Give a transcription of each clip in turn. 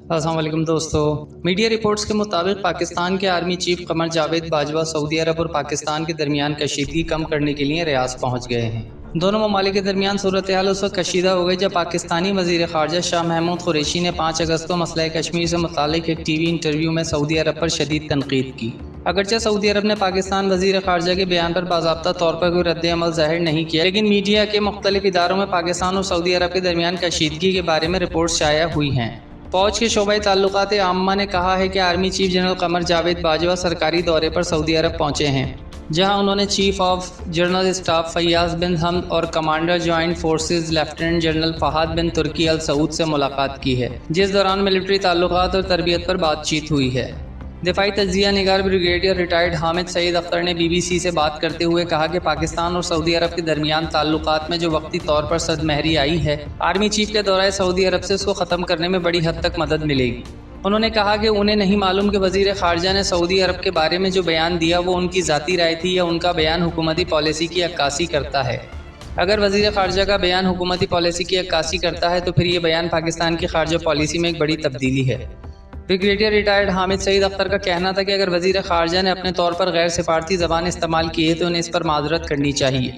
अस्सलाम वालेकुम दोस्तों। मीडिया रिपोर्ट्स के मुताबिक पाकिस्तान के आर्मी चीफ कमर जावेद बाजवा सऊदी अरब और पाकिस्तान के दरमियान कशीदगी कम करने के लिए रियाद पहुंच गए हैं। दोनों ममालिक के दरमियान सूरत हाल उस वक्त कशीदा हो गई जब पाकिस्तानी वज़ीर ख़ारजा शाह महमूद कुरैशी ने 5 अगस्त को मसला कश्मीर से मुतालिक एक टीवी इंटरव्यू में सऊदी अरब पर शदीद तनकीद की। अगरचे सऊदी अरब ने पाकिस्तान वज़ीर ख़ारजा के बयान पर बाज़ाब्ता तौर पर कोई रद्द अमल ज़ाहिर नहीं किया, लेकिन मीडिया के मुख्तलिफ इदारों में पाकिस्तान और सऊदी अरब के दरमियान कशीदगी के बारे में रिपोर्ट्स शाया हुई हैं। फौज के शोबे ताल्लुकात आम्मा ने कहा है कि army chief general Qamar Javed Bajwa सरकारी दौरे पर सऊदी अरब पहुंचे हैं, जहां उन्होंने chief of general staff Fayyaz bin Hamad और commander joint forces lieutenant general Fahad bin Turki Al Saud से मुलाकात की है, जिस दौरान मिलिट्री ताल्लुकात और तरबियत पर बातचीत हुई है। दिफाई तज्जिया निगार ब्रिगेडियर रिटायर्ड हामिद सईद अख्तर ने BBC से बात करते हुए कहा कि पाकिस्तान और सऊदी अरब के दरमियान ताल्लुकात में जो वक्ती तौर पर सदमहरी आई है, आर्मी चीफ के दौरे सऊदी अरब से उसको ख़त्म करने में बड़ी हद तक मदद मिलेगी। उन्होंने कहा कि उन्हें नहीं मालूम कि वज़ीर ख़ारजा ने सऊदी अरब के बारे में जो बयान दिया वो उनकी ज़ाती राय थी या उनका बयान हुकूमती पॉलिसी की अक्कासी करता है। अगर वज़ीर ख़ारजा का बयान हुकूमती पॉलिसी की अक्कासी करता है तो फिर ये बयान पाकिस्तान की ख़ारजा पॉलिसी में एक बड़ी तब्दीली है। ब्रिगेडियर रिटायर्ड हामिद सईद अख्तर का कहना था कि अगर वज़ीर ख़ारजा ने अपने तौर पर गैर सिफारती ज़बान इस्तेमाल की है तो उन्हें इस पर माजरत करनी चाहिए।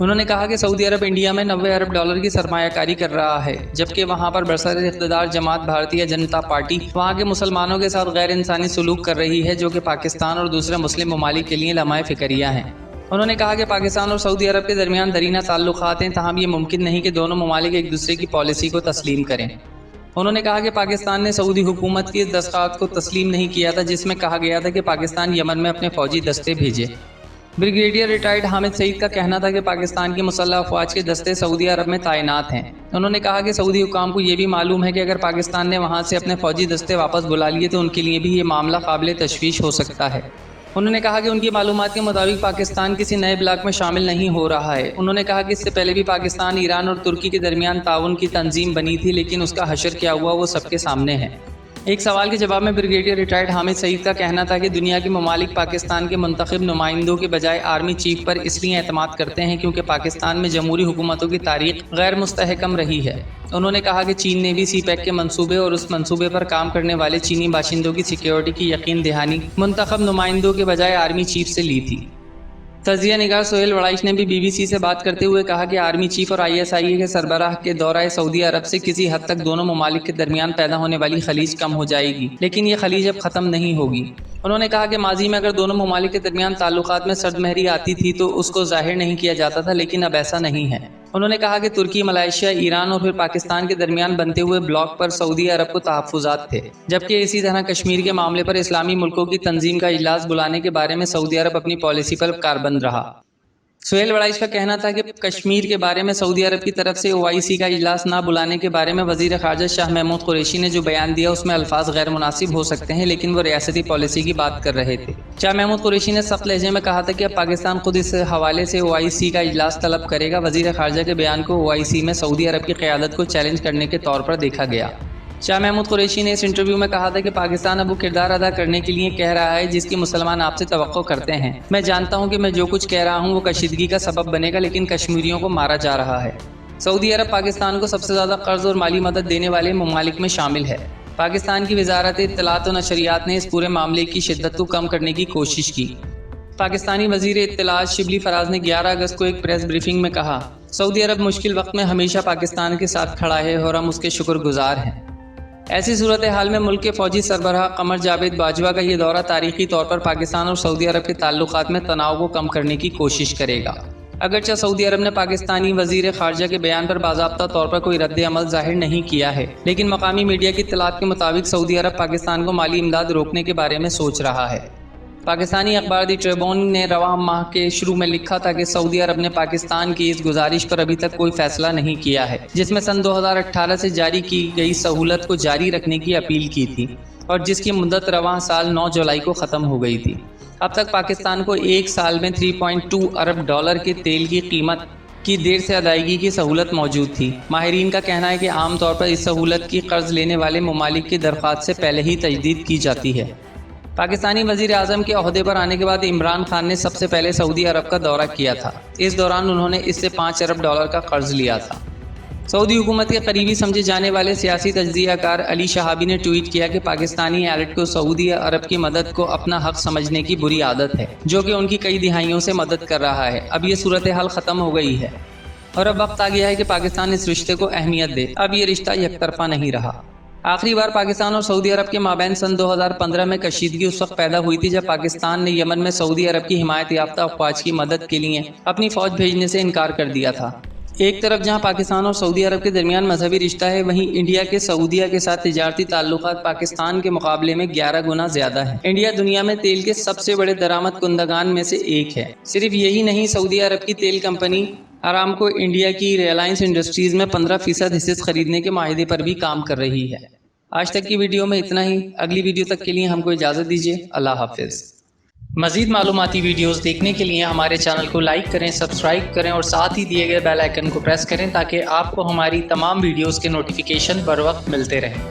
उन्होंने कहा कि सऊदी अरब इंडिया में 90 अरब डॉलर की सरमायाकारी कर रहा है, जबकि वहाँ पर बरसर इक़्तिदार जमात भारतीय जनता पार्टी वहाँ के मुसलमानों के साथ गैर इंसानी सलूक कर रही है, जो कि पाकिस्तान और दूसरे मुस्लिम ममालिक के लिए लम्हाए फ़िक्रिया हैं। उन्होंने कहा कि पाकिस्तान और सऊदी अरब के दरमियान दरीना ताल्लुकात हैं, ताहम ये मुमकिन नहीं कि दोनों ममालिक एक दूसरे की पॉलिसी को तस्लीम करें। उन्होंने कहा कि पाकिस्तान ने सऊदी हुकूमत की दस्तखत को तस्लीम नहीं किया था, जिसमें कहा गया था कि पाकिस्तान यमन में अपने फ़ौजी दस्ते भेजे। ब्रिगेडियर रिटायर्ड हामिद सईद का कहना था कि पाकिस्तान की मुसल्लह अफवाज के दस्ते सऊदी अरब में तैनात हैं। उन्होंने कहा कि सऊदी हुकाम को ये भी मालूम है कि अगर पाकिस्तान ने वहाँ से अपने फ़ौजी दस्ते वापस बुला लिए तो उनके लिए भी ये मामला काबिल तशवीश हो सकता है। उन्होंने कहा कि उनकी मालूमात के मुताबिक पाकिस्तान किसी नए ब्लॉक में शामिल नहीं हो रहा है। उन्होंने कहा कि इससे पहले भी पाकिस्तान, ईरान और तुर्की के दरमियान ताउन की तंजीम बनी थी, लेकिन उसका हशर क्या हुआ वो सबके सामने है। एक सवाल के जवाब में ब्रिगेडियर रिटायर्ड हामिद सईद का कहना था कि दुनिया के ममालिक पाकिस्तान के मुंतखब नुमाइंदों के बजाय आर्मी चीफ पर इसलिए एतमाद करते हैं क्योंकि पाकिस्तान में जमहूरी हुकूमतों की तारीख गैर मुस्तहकम रही है। उन्होंने कहा कि चीन ने भी CPEC के मंसूबे और उस मंसूबे पर काम करने वाले चीनी बाशिंदों की सिक्योरिटी की यकीन दहानी मुंतखब नुमाइंदों के बजाय आर्मी चीफ से ली थी। तजिया निगार सोहेल वड़ाइश ने भी BBC से बात करते हुए कहा कि आर्मी चीफ और ISIA के सरबराह के दौरा सऊदी अरब से किसी हद तक दोनों ममालिक के दरमियान पैदा होने वाली खलीज कम हो जाएगी, लेकिन ये खलीज अब ख़त्म नहीं होगी। उन्होंने कहा कि माजी में अगर दोनों ममालिक के दरमियान ताल्लुकात में सदमहरी आती थी तो उसको जाहिर नहीं किया जाता था, लेकिन अब ऐसा नहीं है। उन्होंने कहा कि तुर्की, मलेशिया, ईरान और फिर पाकिस्तान के दरमियान बनते हुए ब्लॉक पर सऊदी अरब को तहफ़्फ़ुज़ात थे, जबकि इसी तरह कश्मीर के मामले पर इस्लामी मुल्कों की तंजीम का इजलास बुलाने के बारे में सऊदी अरब अपनी पॉलिसी पर कारबंद रहा। सोहेल वड़ाइश का कहना था कि कश्मीर के बारे में सऊदी अरब की तरफ से OIC का इजलास ना बुलाने के बारे में वज़ीर ख़ारजा शाह महमूद कुरैशी ने जो बयान दिया उसमें अल्फाज गैर मुनासिब हो सकते हैं, लेकिन वो रियासती पॉलिसी की बात कर रहे थे। शाह महमूद कुरैशी ने सख्त लहजे में कहा था कि अब पाकिस्तान खुद इस हवाले से OIC का इजलास तलब करेगा। वज़ीर ख़ारजा के बयान को OIC में सऊदी अरब की क़यादत को चैलेंज करने के तौर पर देखा गया। शाह महमूद कुरैशी ने इस इंटरव्यू में कहा था कि पाकिस्तान अब वो किरदार अदा करने के लिए कह रहा है जिसकी मुसलमान आपसे तवक्को करते हैं। मैं जानता हूँ कि मैं जो कुछ कह रहा हूँ वो कशीदगी का सबब बनेगा, लेकिन कश्मीरियों को मारा जा रहा है। सऊदी अरब पाकिस्तान को सबसे ज़्यादा कर्ज और माली मदद देने वाले ममालिक में शामिल है। पाकिस्तान की वजारत इत्तलात और नशरियात ने इस पूरे मामले की शिद्दत को कम करने की कोशिश की। पाकिस्तानी वज़ीर इत्तलात शिबली फराज ने 11 अगस्त को एक प्रेस ब्रीफिंग में कहा, सऊदी अरब मुश्किल वक्त में हमेशा पाकिस्तान के साथ खड़ा है और हम उसके शुक्रगुजार हैं। ऐसी सूरत हाल में मुल्क के फ़ौजी सरबराह कमर जावेद बाजवा का ये दौरा तारीखी तौर पर पाकिस्तान और सऊदी अरब के ताल्लुकात में तनाव को कम करने की कोशिश करेगा। अगरचे सऊदी अरब ने पाकिस्तानी वज़ीर ख़ारजा के बयान पर बाज़ाब्ता तौर पर कोई रद्द अमल ज़ाहिर नहीं किया है, लेकिन मकामी मीडिया की इत्तलात के मुताबिक सऊदी अरब पाकिस्तान को माली इमदाद रोकने के बारे में सोच रहा है। पाकिस्तानी अखबार दी ट्रिब्यून ने रवां माह के शुरू में लिखा था कि सऊदी अरब ने पाकिस्तान की इस गुजारिश पर अभी तक कोई फैसला नहीं किया है, जिसमें सन 2018 से जारी की गई सहूलत को जारी रखने की अपील की थी और जिसकी मुद्दत रवां साल 9 जुलाई को ख़त्म हो गई थी। अब तक पाकिस्तान को एक साल में 3.2 अरब डॉलर के तेल की कीमत की देर से अदायगी की सहूलत मौजूद थी। माहिरीन का कहना है कि आम तौर पर इस सहूलत की कर्ज लेने वाले ममालिक की दरख्वास्त से पहले ही तजदीद की जाती है। पाकिस्तानी वज़ीर आज़म के ओहदे पर आने के बाद इमरान खान ने सबसे पहले सऊदी अरब का दौरा किया था। इस दौरान उन्होंने इससे 5 अरब डॉलर का कर्ज लिया था। सऊदी हुकूमत के करीबी समझे जाने वाले सियासी तज्जियाकार अली शहाबी ने ट्वीट किया कि पाकिस्तानी एलिट को सऊदी अरब की मदद को अपना हक समझने की बुरी आदत है, जो कि उनकी कई दिहाइयों से मदद कर रहा है। अब ये सूरत हाल ख़त्म हो गई है और अब वक्त आ गया है कि पाकिस्तान इस रिश्ते को अहमियत दे। अब ये रिश्ता यकतरफा नहीं रहा। आखिरी बार पाकिस्तान और सऊदी अरब के माबैन सन 2015 में कशीदगी उस वक्त पैदा हुई थी जब पाकिस्तान ने यमन में सऊदी अरब की हिमायत याफ्ता अफवाज की मदद के लिए अपनी फ़ौज भेजने से इनकार कर दिया था। एक तरफ जहां पाकिस्तान और सऊदी अरब के दरमियान मजहबी रिश्ता है, वहीं इंडिया के सऊदीया के साथ तिजारती ताल्लुकात पाकिस्तान के मुकाबले में 11 गुना ज़्यादा है। इंडिया दुनिया में तेल के सबसे बड़े दरामद कुंदगान में से एक है। सिर्फ यही नहीं, सऊदी अरब की तेल कंपनी अरामको इंडिया की रिलायंस इंडस्ट्रीज़ में 15% हिस्से खरीदने के माहिदे पर भी काम कर रही है। आज तक की वीडियो में इतना ही। अगली वीडियो तक के लिए हमको इजाज़त दीजिए। अल्लाह हाफिज़। मज़ीद मालूमाती वीडियोस देखने के लिए हमारे चैनल को लाइक करें, सब्सक्राइब करें और साथ ही दिए गए बेल आइकन को प्रेस करें ताकि आपको हमारी तमाम वीडियोस के नोटिफिकेशन बर वक्त मिलते रहें।